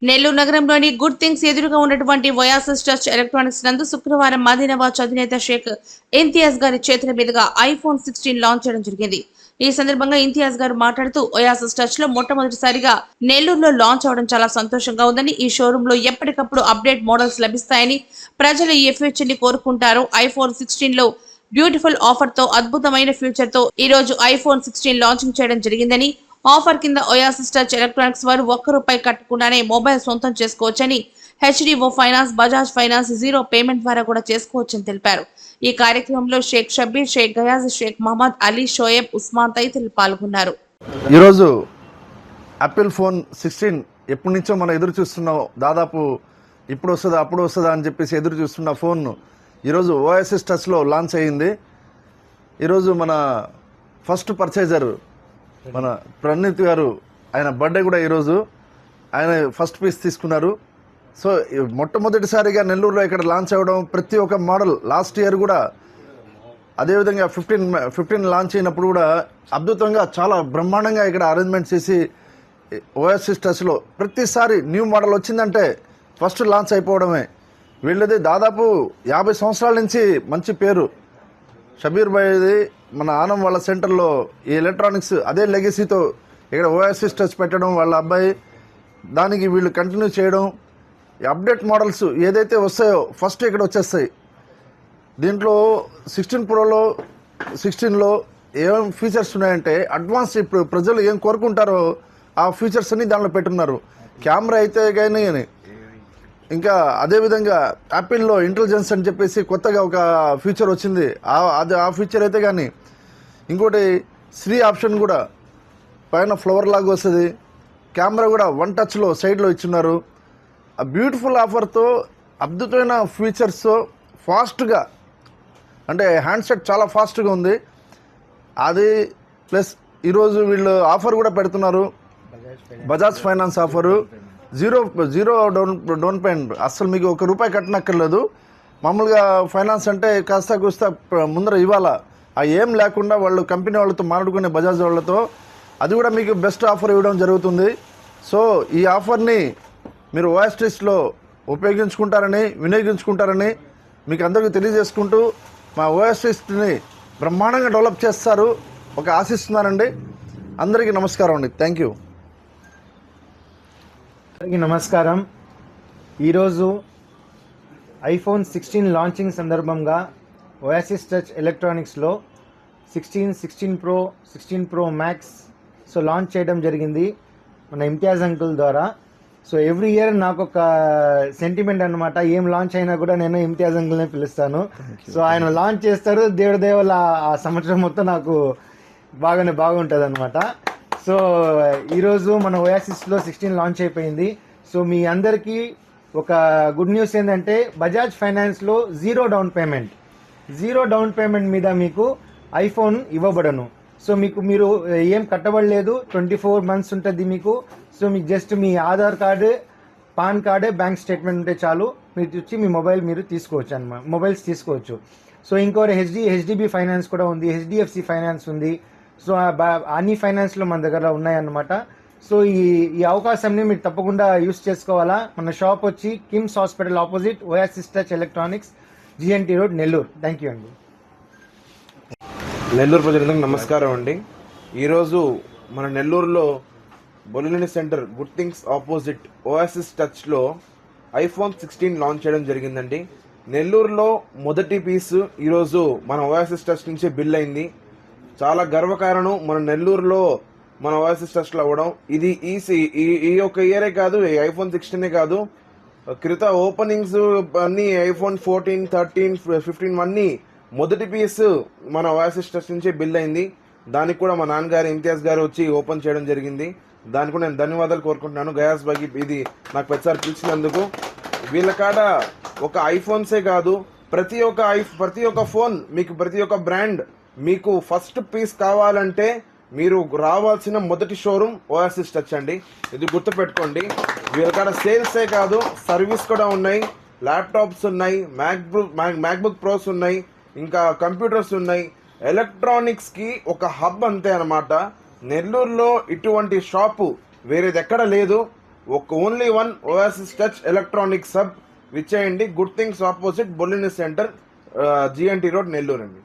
నెల్లూరు నగరంలోని good things ఎదురుగా ఉన్నటువంటి ఒయాసిస్ టచ్ ఎలక్ట్రానిక్స్ నందు శుక్రవారం మదీనాబాద్ అధినేత షేక్ ఇంతియాజ్ గారి చేతుల మీదుగా ఐఫోన్ 16 లాంచ్ చేయడం జరిగింది. ఈ సందర్భంగా ఇంతియాజ్ గారు మాట్లాడుతూ ఒయాసిస్ టచ్ లో మొట్టమొదటిసారిగా నెల్లూరులో లాంచ్ అవడం చాలా సంతోషంగా ఉందని, ఈ షోరూమ్ లో ఎప్పటికప్పుడు అప్డేట్ మోడల్స్ లభిస్తాయని, ప్రజలు ఈ ఫ్యూచర్ ని కోరుకుంటారు. ఐఫోన్ 16 లో బ్యూటిఫుల్ ఆఫర్ తో అద్భుతమైన ఫ్యూచర్ తో ఈ రోజు ఐఫోన్ 16 లాంచింగ్ చేయడం జరిగిందని, ఆఫర్ కింద ఒయాసిస్ టచ్ ఎలక్ట్రానిక్స్ వారు ₹1 కట్టకుండానే మొబైల్ సొంతం చేసుకోవచ్చని, HDB finance, Bajaj finance zero payment ద్వారా కూడా చేసుకోవచ్చని తెలిపారు. ఈ కార్యక్రమంలో షేక్ షబీర్, షేక్ గయాజ్, షేక్ మహమ్మద్ అలీ, షోయబ్, ఉస్మాన్ తదితరులు పాల్గొన్నారు. ఈరోజు యాపిల్ ఫోన్ 16 ఎప్పటి నుంచో మనం ఎదురు చూస్తున్నాం. దాదాపు ఇప్పుడు వస్తుందా అప్పుడు వస్తుందా అని చెప్పేసి ఎదురు చూస్తున్న ఫోన్ ఈరోజు ఓఎస్ఎస్ టచ్లో లాంచ్ అయ్యింది. ఈరోజు మన ఫస్ట్ పర్చేజర్ మన ప్రణీత్ గారు, ఆయన బర్త్డే కూడా ఈరోజు, ఆయన ఫస్ట్ పీస్ తీసుకున్నారు. సో మొట్టమొదటిసారిగా నెల్లూరులో ఇక్కడ లాంచ్ అవ్వడం, ప్రతి ఒక్క మోడల్ లాస్ట్ ఇయర్ కూడా అదేవిధంగా 15 లాంచ్ అయినప్పుడు కూడా అద్భుతంగా చాలా బ్రహ్మాండంగా ఇక్కడ అరేంజ్మెంట్ చేసి ఓఎస్ఎస్ టచ్లో ప్రతిసారి న్యూ మోడల్ వచ్చిందంటే ఫస్ట్ లాంచ్ అయిపోవడమే. వీళ్ళది దాదాపు 50 సంవత్సరాల నుంచి మంచి పేరు. షబీర్ భాయ్ది మన ఆనం వాళ్ళ సెంటర్లో ఈ ఎలక్ట్రానిక్స్ అదే లెగసీతో ఇక్కడ ఓఎస్ఎస్ టచ్ పెట్టడం, వాళ్ళ అబ్బాయి దానికి వీళ్ళు కంటిన్యూ చేయడం, అప్డేట్ మోడల్స్ ఏదైతే వస్తాయో ఫస్ట్ ఇక్కడ వచ్చేస్తాయి. దీంట్లో 16 ప్రోలో 16లో ఏం ఫీచర్స్ ఉన్నాయంటే అడ్వాన్స్, ఇప్పుడు ప్రజలు ఏం కోరుకుంటారో ఆ ఫీచర్స్ అన్ని దాంట్లో పెట్టున్నారు. కెమెరా అయితే కానీ, ఇంకా అదేవిధంగా యాపిల్లో ఇంటెలిజెన్స్ అని చెప్పేసి కొత్తగా ఒక ఫీచర్ వచ్చింది. ఆ ఫీచర్ అయితే కానీ, ఇంకోటి శ్రీ ఆప్షన్ కూడా పైన ఫ్లవర్ లాగా వస్తుంది. కెమెరా కూడా 1 టచ్లో సైడ్లో ఇచ్చున్నారు. ఆ బ్యూటిఫుల్ ఆఫర్తో అద్భుతమైన ఫీచర్స్తో ఫాస్ట్గా, అంటే హ్యాండ్సెట్ చాలా ఫాస్ట్గా ఉంది. అది ప్లస్ ఈరోజు వీళ్ళు ఆఫర్ కూడా పెడుతున్నారు, Bajaj finance offer. Zero down payment, అస్సలు మీకు ₹1 కట్టనక్కర్లేదు. మామూలుగా ఫైనాన్స్ అంటే కాస్త కూస్త ముందర ఇవ్వాలా, ఆ ఏం లేకుండా వాళ్ళు కంపెనీ వాళ్ళతో మాట్లాడుకునే బజాజ్ వాళ్ళతో, అది కూడా మీకు బెస్ట్ ఆఫర్ ఇవ్వడం జరుగుతుంది. సో ఈ ఆఫర్ని మీరు ఓఎస్ఎస్లో ఉపయోగించుకుంటారని, వినియోగించుకుంటారని మీకు అందరికీ తెలియజేసుకుంటూ మా ఓఎస్ఎస్ని బ్రహ్మాండంగా డెవలప్ చేస్తారు ఒక ఆశిస్తున్నానండి. అందరికీ నమస్కారం అండి. Thank you. అందరికీ నమస్కారం. ఈరోజు ఐఫోన్ 16 లాంచింగ్ సందర్భంగా ఓయాసిస్ టచ్ ఎలక్ట్రానిక్స్లో 16, 16 Pro, 16 Pro Max so launch చేయడం జరిగింది మన ఇమ్తియాజ్ అంకుల్ ద్వారా. సో ఎవ్రీ ఇయర్ నాకు ఒక సెంటిమెంట్ అనమాట, ఏం లాంచ్ అయినా కూడా నేను ఇమ్తియాజ్ అంకుల్నే పిలుస్తాను. సో ఆయన లాంచ్ చేస్తారు, దేవుడి దేవల ఆ సంవత్సరం మొత్తం నాకు బాగుంటుంది అనమాట. సో ఈరోజు మన ఓయాసిస్లో 16 లాంచ్ అయిపోయింది. సో మీ అందరికీ ఒక గుడ్ న్యూస్ ఏంటంటే బజాజ్ ఫైనాన్స్లో జీరో డౌన్ పేమెంట్ మీద మీకు ఐఫోన్ ఇవ్వబడను. సో మీరు ఏం కట్టబడలేదు, 24 months ఉంటుంది మీకు. సో మీకు జస్ట్ మీ Aadhaar card, PAN card, bank statement ఉంటే చాలు, మీరు వచ్చి మీ మీరు తీసుకోవచ్చు అన్నమాట, మొబైల్స్ తీసుకోవచ్చు. సో ఇంకోటి హెచ్డిబి ఫైనాన్స్ కూడా ఉంది, హెచ్డిఎఫ్సి ఫైనాన్స్ ఉంది. సో అన్ని ఫైనాన్స్లో మన దగ్గర ఉన్నాయన్నమాట. సో ఈ అవకాశాన్ని మీరు తప్పకుండా యూస్ చేసుకోవాలా. మన షాప్ వచ్చి KIMS hospital opposite Oasis touch electronics, GNT road, Nellore. Thank you అండి. నెల్లూరు ప్రజలందరికీ నమస్కారం అండి. ఈరోజు మన నెల్లూరులో Bollini centre good things opposite Oasis టచ్లో ఐఫోన్ 16 లాంచ్ చేయడం జరిగిందండి. నెల్లూరులో మొదటి పీసు ఈరోజు మన ఓయాసిస్ టచ్ నుంచి బిల్ అయింది. చాలా గర్వకారణం మన నెల్లూరులో మన ఓయాసిస్ టచ్లో అవ్వడం. ఇది ఈ ఒక ఇయరే కాదు, ఐఫోన్ 16 కాదు, ఓపెనింగ్స్ అన్ని ఐఫోన్ 14, 13, 15 అన్ని మొదటి పీసు మన ఓయాసిస్ టచ్ నుంచి బిల్ అయింది. దానికి కూడా మా నాన్నగారు ఇమ్తియాజ్ గారు వచ్చి ఓపెన్ చేయడం జరిగింది. దానికి కూడా నేను ధన్యవాదాలు కోరుకుంటున్నాను గయాస్ బాగి, ఇది నాకు ప్రతిసారి పిలిచినందుకు. వీళ్ళ కాడ ఒక ఐఫోన్సే కాదు, ప్రతి ఒక్క ఫోన్ మీకు, ప్రతి ఒక్క బ్రాండ్ మీకు ఫస్ట్ పీస్ కావాలంటే మీరు రావాల్సిన మొదటి షోరూమ్ ఓయాసిస్ టచ్ అండి. ఇది గుర్తుపెట్టుకోండి. వీళ్ళ కాడ సేల్సే కాదు, సర్వీస్ కూడా ఉన్నాయి, ల్యాప్టాప్స్ ఉన్నాయి, మ్యాక్బుక్ ప్రోస్ ఉన్నాయి, ఇంకా కంప్యూటర్స్ ఉన్నాయి. ఎలక్ట్రానిక్స్కి ఒక హబ్ అంతే అనమాట. నెల్లూరులో ఇటువంటి షాపు వేరేది ఎక్కడ లేదు. Only one Oasis touch electronics hub విచ్చేయండి. Good things opposite Bollini centre, GNT road, Nellore అండి.